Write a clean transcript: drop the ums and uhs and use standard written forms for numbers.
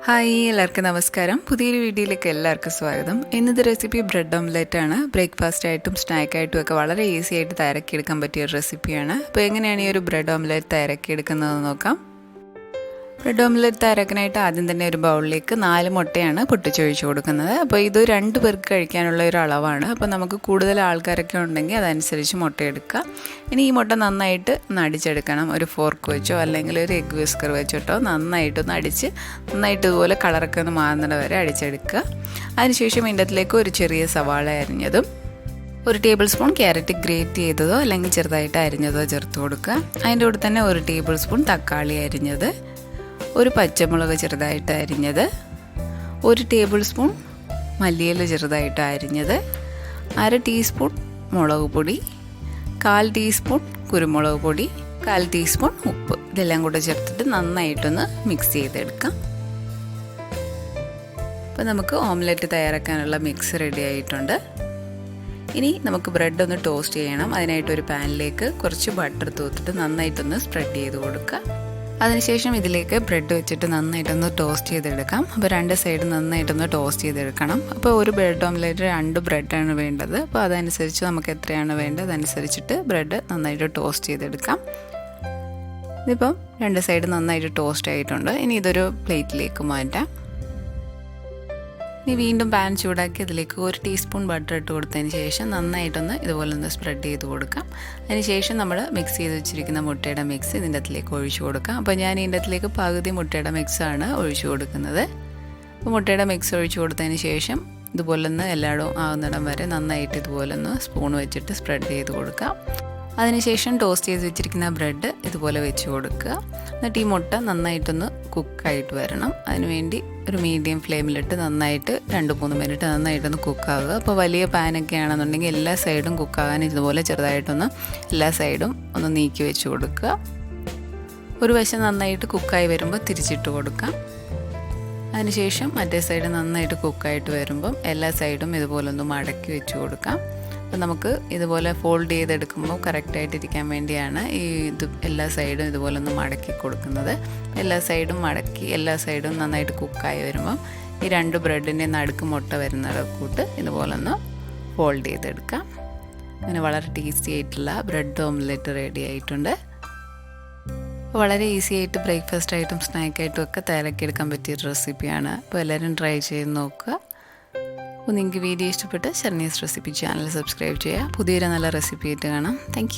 Hi എല്ലാവർക്കും നമസ്കാരം. പുതിയൊരു വീഡിയോയിലേക്ക് എല്ലാവർക്കും സ്വാഗതം. ഇന്നത്തെ റെസിപ്പി ബ്രെഡ് ഓംലെറ്റ് ആണ്. ബ്രേക്ക്ഫാസ്റ്റ് ആയിട്ടും സ്നാക്കായിട്ടും ഒക്കെ വളരെ ഈസി ആയിട്ട് തയ്യാറാക്കിയെടുക്കാൻ പറ്റിയ ഒരു റെസിപ്പിയാണ്. അപ്പോൾ എങ്ങനെയാണ് ഈ ഒരു ബ്രെഡ് ഓംലെറ്റ് തയ്യാറാക്കിയെടുക്കുന്നതെന്ന് നോക്കാം. ബ്രെഡ് ഓംലെറ്റ് തയ്യാറാക്കാനായിട്ട് ആദ്യം തന്നെ ഒരു ബൗളിലേക്ക് 4 മുട്ടയാണ് പൊട്ടിച്ചൊഴിച്ച് കൊടുക്കുന്നത്. അപ്പോൾ ഇത് 2 പേർക്ക് കഴിക്കാനുള്ള ഒരു അളവാണ്. അപ്പോൾ നമുക്ക് കൂടുതൽ ആൾക്കാരൊക്കെ ഉണ്ടെങ്കിൽ അതനുസരിച്ച് മുട്ട എടുക്കുക. ഇനി ഈ മുട്ട നന്നായിട്ട് അടിച്ചെടുക്കണം. ഒരു ഫോർക്ക് വെച്ചോ അല്ലെങ്കിൽ ഒരു എഗ് വിസ്കർ വെച്ചിട്ടോ നന്നായിട്ടൊന്ന് അടിച്ച് നന്നായിട്ട് ഇതുപോലെ കളറൊക്കെ ഒന്ന് മാറുന്നത് വരെ അടിച്ചെടുക്കുക. അതിനുശേഷം ഇതിൻ്റെ അതിലേക്ക് ഒരു ചെറിയ സവാള അരിഞ്ഞതും 1 ടേബിൾ സ്പൂൺ ക്യാരറ്റ് ഗ്രേറ്റ് ചെയ്തതോ അല്ലെങ്കിൽ ചെറുതായിട്ട് അരിഞ്ഞതോ ചേർത്ത് കൊടുക്കുക. അതിൻ്റെ കൂടെ തന്നെ 1 ടേബിൾ സ്പൂൺ തക്കാളി അരിഞ്ഞത്, 1 പച്ചമുളക് ചെറുതായിട്ട് അരിഞ്ഞത്, 1 ടേബിൾ സ്പൂൺ മല്ലിയില ചെറുതായിട്ട് അരിഞ്ഞത്, 1/2 ടീസ്പൂൺ മുളക് പൊടി, 1/4 ടീസ്പൂൺ കുരുമുളക് പൊടി, 1/4 ടീസ്പൂൺ ഉപ്പ്, ഇതെല്ലാം കൂടെ ചേർത്തിട്ട് നന്നായിട്ടൊന്ന് മിക്സ് ചെയ്തെടുക്കാം. അപ്പോൾ നമുക്ക് ഓംലെറ്റ് തയ്യാറാക്കാനുള്ള മിക്സ് റെഡി ആയിട്ടുണ്ട്. ഇനി നമുക്ക് ബ്രെഡ് ഒന്ന് ടോസ്റ്റ് ചെയ്യണം. അതിനായിട്ട് ഒരു പാനിലേക്ക് കുറച്ച് ബട്ടർ തൂത്തിട്ട് നന്നായിട്ടൊന്ന് സ്പ്രെഡ് ചെയ്ത് കൊടുക്കുക. അതിനുശേഷം ഇതിലേക്ക് ബ്രെഡ് വെച്ചിട്ട് നന്നായിട്ടൊന്ന് ടോസ്റ്റ് ചെയ്തെടുക്കാം. അപ്പോൾ 2 സൈഡ് നന്നായിട്ടൊന്ന് ടോസ്റ്റ് ചെയ്തെടുക്കണം. അപ്പോൾ ഒരു ബ്രെഡ് ഓംലെറ്റ് 2 ബ്രെഡാണ് വേണ്ടത്. അപ്പോൾ അതനുസരിച്ച് നമുക്ക് എത്രയാണ് വേണ്ടത് അതനുസരിച്ചിട്ട് ബ്രെഡ് നന്നായിട്ട് ടോസ്റ്റ് ചെയ്തെടുക്കാം. ഇതിപ്പം 2 സൈഡ് നന്നായിട്ട് ടോസ്റ്റ് ആയിട്ടുണ്ട്. ഇനി ഇതൊരു പ്ലേറ്റിലേക്ക് മാറ്റാം. ഇനി വീണ്ടും പാൻ ചൂടാക്കി അതിലേക്ക് 1 ടീസ്പൂൺ ബട്ടർ ഇട്ട് കൊടുത്തതിന് ശേഷം നന്നായിട്ടൊന്ന് ഇതുപോലെ ഒന്ന് സ്പ്രെഡ് ചെയ്ത് കൊടുക്കാം. അതിനുശേഷം നമ്മൾ മിക്സ് ചെയ്ത് വെച്ചിരിക്കുന്ന മുട്ടയുടെ മിക്സ് ഇതിൻ്റെ അകത്തിലേക്ക് ഒഴിച്ചു കൊടുക്കാം. അപ്പോൾ ഞാൻ ഇതിൻ്റെ അകത്തിലേക്ക് പകുതി മുട്ടയുടെ മിക്സാണ് ഒഴിച്ചു കൊടുക്കുന്നത്. അപ്പോൾ മുട്ടയുടെ മിക്സ് ഒഴിച്ചു കൊടുത്തതിന് ശേഷം ഇതുപോലൊന്ന് എല്ലായിടവും ആവുന്നിടം വരെ നന്നായിട്ട് ഇതുപോലൊന്ന് സ്പൂൺ വെച്ചിട്ട് സ്പ്രെഡ് ചെയ്ത് കൊടുക്കാം. അതിനുശേഷം ടോസ്റ്റ് ചെയ്ത് വെച്ചിരിക്കുന്ന ബ്രെഡ് ഇതുപോലെ വെച്ച് കൊടുക്കുക. എന്നിട്ട് ഈ മുട്ട നന്നായിട്ടൊന്ന് കുക്കായിട്ട് വരണം. അതിനുവേണ്ടി ഒരു മീഡിയം ഫ്ലെയിമിലിട്ട് നന്നായിട്ട് 2-3 മിനിറ്റ് നന്നായിട്ടൊന്ന് കുക്കാവുക. അപ്പോൾ വലിയ പാനൊക്കെ ആണെന്നുണ്ടെങ്കിൽ എല്ലാ സൈഡും കുക്കാകാൻ ഇതുപോലെ ചെറുതായിട്ടൊന്ന് എല്ലാ സൈഡും ഒന്ന് നീക്കി വെച്ച് കൊടുക്കുക. ഒരു വശം നന്നായിട്ട് കുക്കായി വരുമ്പോൾ തിരിച്ചിട്ട് കൊടുക്കാം. അതിനുശേഷം മറ്റേ സൈഡ് നന്നായിട്ട് കുക്കായിട്ട് വരുമ്പം എല്ലാ സൈഡും ഇതുപോലെ ഒന്ന് മടക്കി വെച്ച് കൊടുക്കാം. അപ്പോൾ നമുക്ക് ഇതുപോലെ ഫോൾഡ് ചെയ്തെടുക്കുമ്പോൾ കറക്റ്റായിട്ടിരിക്കാൻ വേണ്ടിയാണ് എല്ലാ സൈഡും ഇതുപോലെ ഒന്ന് മടക്കി കൊടുക്കുന്നത്. എല്ലാ സൈഡും മടക്കി എല്ലാ സൈഡും നന്നായിട്ട് കുക്കായി വരുമ്പം ഈ 2 ബ്രെഡിൻ്റെ നടുക്ക് മുട്ട വരുന്ന കൂട്ട് ഇതുപോലെ ഒന്ന് ഫോൾഡ് ചെയ്തെടുക്കാം. അങ്ങനെ വളരെ ടേസ്റ്റി ആയിട്ടുള്ള ബ്രെഡ് ഓംലെറ്റ് റെഡി ആയിട്ടുണ്ട്. വളരെ ഈസി ആയിട്ട് ബ്രേക്ക്ഫാസ്റ്റ് ആയിട്ടും സ്നാക്കായിട്ടും ഒക്കെ തയ്യാറാക്കിയെടുക്കാൻ പറ്റിയൊരു റെസിപ്പിയാണ്. അപ്പോൾ എല്ലാവരും ട്രൈ ചെയ്ത് നോക്കുക. അപ്പോൾ നിങ്ങൾക്ക് വീഡിയോ ഇഷ്ടപ്പെട്ട് ശരണീസ് റെസിപ്പി ചാനൽ സബ്സ്ക്രൈബ് ചെയ്യുക. പുതിയൊരു നല്ല റെസിപ്പി ആയിട്ട് കാണാം. താങ്ക്